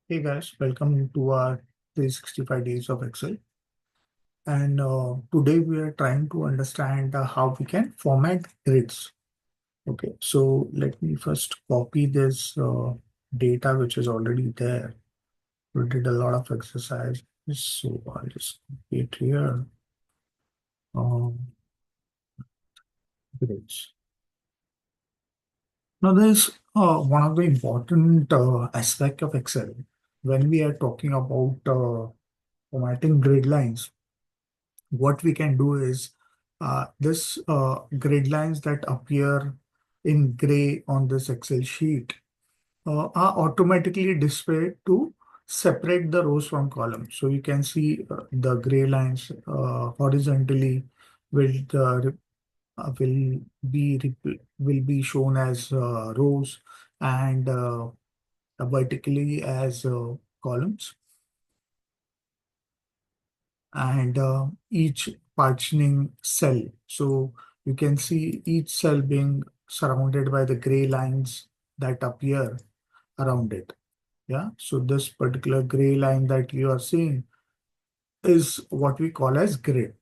Hey guys, welcome to our 365 days of Excel. And today we are trying to understand how we can format grids. Okay, so let me first copy this data which is already there. We did a lot of exercise. So I'll just copy it here. Grids. Now there's one of the important aspect of Excel when we are talking about formatting grid lines. What we can do is this grid lines that appear in gray on this Excel sheet are automatically displayed to separate the rows from columns. So you can see the gray lines horizontally will will will be shown as rows and vertically as columns. And each partitioning cell. So you can see each cell being surrounded by the gray lines that appear around it. Yeah. So this particular gray line that you are seeing is what we call as grid.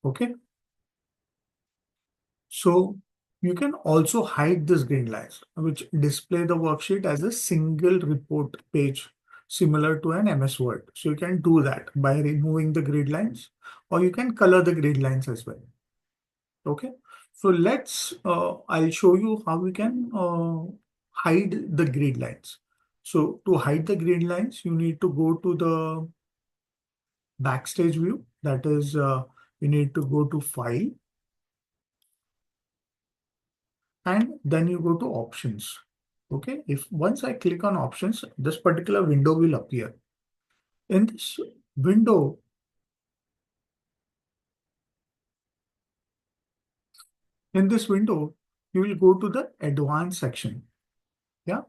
Okay. So you can also hide this green lines, which display the worksheet as a single report page similar to an MS Word. So you can do that by removing the grid lines, or you can color the grid lines as well. Okay, so I'll show you how we can hide the grid lines. So to hide the grid lines, you need to go to the backstage view. That is, you need to go to File, and then you go to Options. Okay, if once I click on Options, this particular window will appear. In this window, you will go to the Advanced section. Yeah,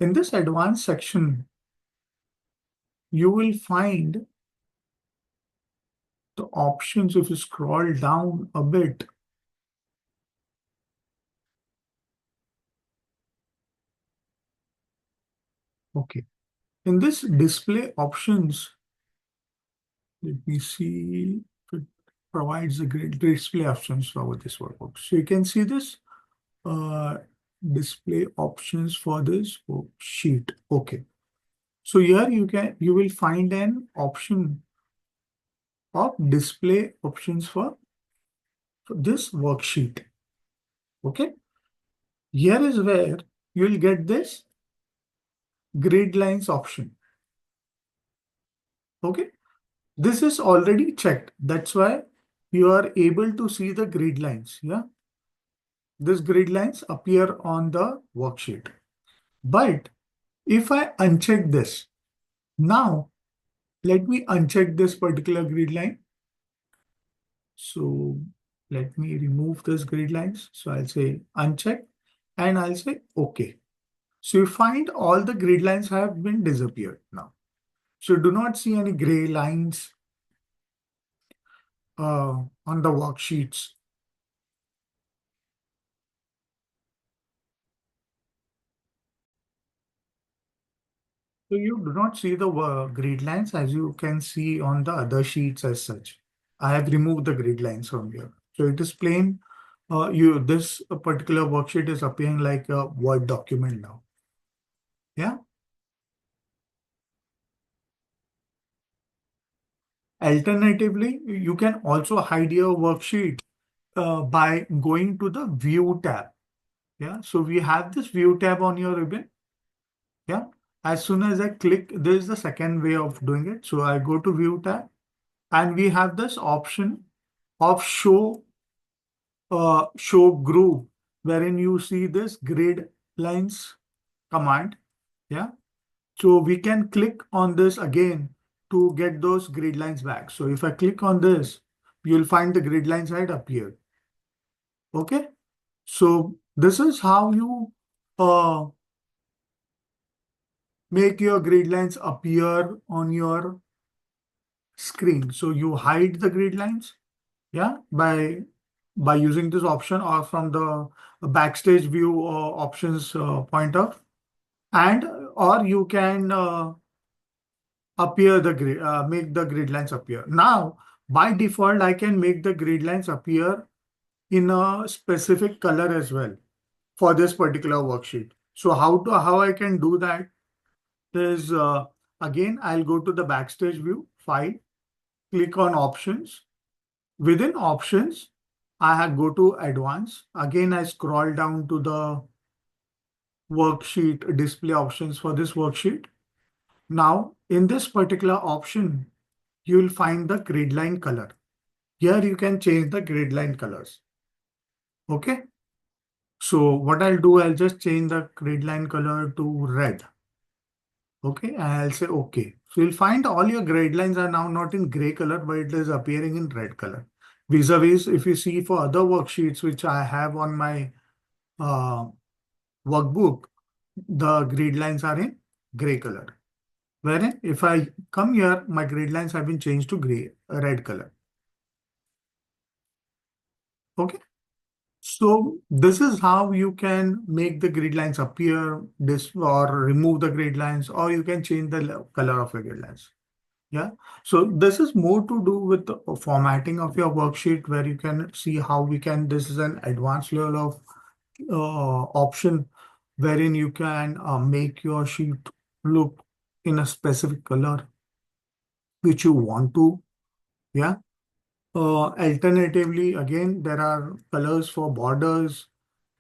in this Advanced section, you will find the options. If you scroll down a bit, okay, in this display options, let me see if it provides the great display options for this workbook. So you can see this uh, display options for this sheet. Okay, so here you will find an option of display options for this worksheet. Okay, here is where you will get this grid lines option. Okay, this is already checked. That's why you are able to see the grid lines. Yeah, these grid lines appear on the worksheet. But if I uncheck this, now let me uncheck this particular grid line. So let me remove this grid lines. So I'll say uncheck and I'll say OK. So you find all the grid lines have been disappeared now. So do not see any gray lines on the worksheets. So you do not see the grid lines as you can see on the other sheets as such. I have removed the grid lines from here. So it is plain. This particular worksheet is appearing like a Word document now. Yeah. Alternatively, you can also hide your worksheet by going to the View tab. Yeah. So we have this View tab on your ribbon. Yeah. As soon as I click, there is the second way of doing it. So I go to View tab, and we have this option of show group, wherein you see this grid lines command. Yeah. So we can click on this again to get those grid lines back. So if I click on this, you'll find the grid lines right up here. Okay. So this is how you uh, make your grid lines appear on your screen. So you hide the grid lines, yeah, by using this option or from the backstage view options point of. And or you can appear the grid, make the grid lines appear. Now, by default, I can make the grid lines appear in a specific color as well for this particular worksheet. So how I can do that is again, I'll go to the backstage view, file, click on options. Within options, I have go to advanced. Again, I scroll down to the worksheet display options for this worksheet. Now, in this particular option, you will find the grid line color. Here you can change the grid line colors. Okay. So what I'll do, I'll just change the grid line color to red. Okay, and I'll say okay. So you'll find all your grid lines are now not in gray color, but it is appearing in red color. Vis-a-vis, if you see for other worksheets which I have on my uh, workbook, the grid lines are in gray color. Wherein if I come here, my grid lines have been changed to red color. Okay. So this is how you can make the grid lines appear, this or remove the grid lines, or you can change the color of your grid lines. Yeah. So this is more to do with the formatting of your worksheet, where you can see how we can, this is an advanced level of option wherein you can make your sheet look in a specific color which you want to. Yeah. Alternatively, again, there are colors for borders.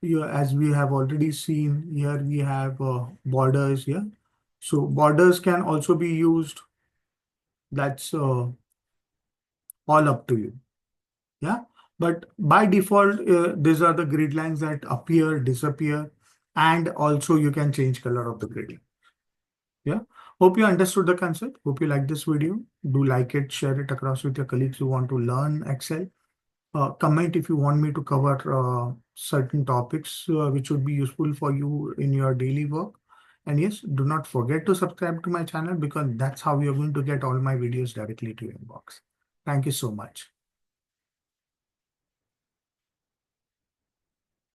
Here, as we have already seen, here we have borders here. So borders can also be used. That's all up to you. Yeah. But by default, these are the grid lines that appear, disappear, and also you can change color of the grid line. Yeah. Hope you understood the concept. Hope you like this video. Do like it, share it across with your colleagues who want to learn Excel. Comment if you want me to cover certain topics which would be useful for you in your daily work. And yes, do not forget to subscribe to my channel, because that's how you're going to get all my videos directly to your inbox. Thank you so much.